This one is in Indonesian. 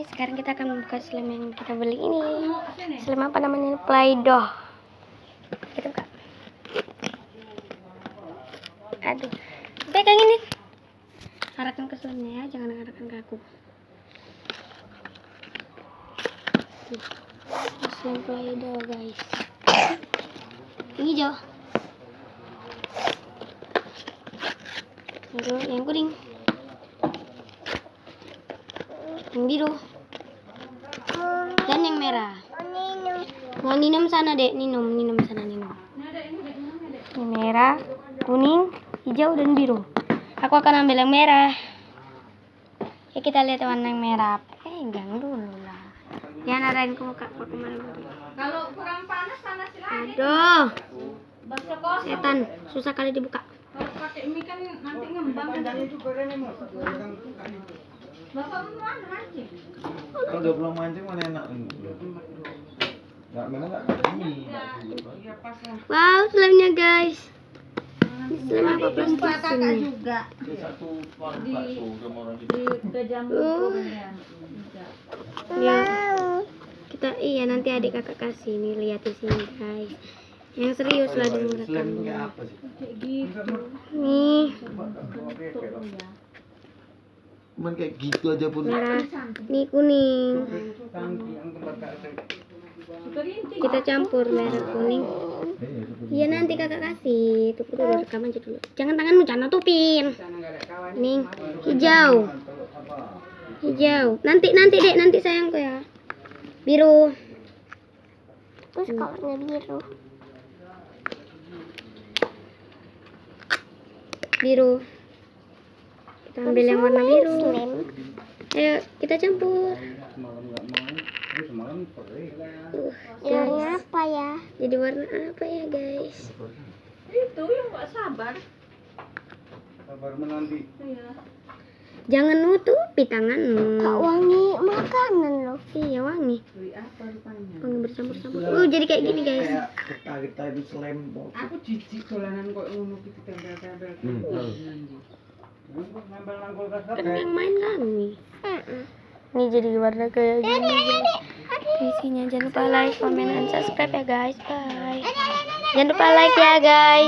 guys, sekarang kita akan membuka slime yang kita beli ini. Slime apa namanya? Play-Doh. Kita buka. Aduh, pegang ini. Arahkan ke slime-nya ya, jangan arahkan ke aku. Slime Play-Doh guys. Yang hijau. Aduh, yang kuning. Yang biru dan yang merah. Mau minum sana dek, minum sana minum. Yang merah, kuning, hijau dan biru. Aku akan ambil yang merah. Ya kita lihat warna yang merah. Pegang dulu lah. Jangan arahin ke muka aku kemana. Kalau kurang panas silahkan. Aduh, setan, susah kali dibuka. Kalau pakai mie kan nanti ngembang kan. Bapak mau mancing? Kalau udah belum mancing mana enak? Nggak mana nggak ini. Ya pas lah. Wow, slime-nya guys. Slime apa Jumpa plastik kakak ini? juga Satu warung bakso sama orang di Kejamun ya. Ya. Kita nanti adik kakak kasih nih, lihat di sini guys. Yang serius lah dulu Slam rekamnya. apa sih? Kayak gitu. Nih, Cuman kayak gitu aja pun. merah, nih kuning. Kita campur merah kuning. Iya nanti kakak kasih. Tunggu dulu, rekam aja dulu. Jangan tanganmu, jangan tutupin. Nih, hijau. Hijau. Nanti dek, nanti sayangku ya. Biru. Terus kolornya biru. Biru. Kita ambil yang warna biru. Ayo kita campur. Warna apa ya? Jadi warna apa ya guys? Itu yang nggak sabar. Sabar menanti. Iya. Jangan nutupi tanganmu. Kak wangi makanan loh. Iya wangi. Beli apa rupanya? Wangi bercampur-campur. Jadi kayak gini guys. Kayak kita itu slam. Aku jijik dolanan kok ngono gitu tempel-tempel. Nempel nang kulkas Kan yang main kami. Ini jadi warna kayak gini guys. Isinya jangan lupa like, comment, dan subscribe ya guys. Bye. Jangan lupa like ya guys.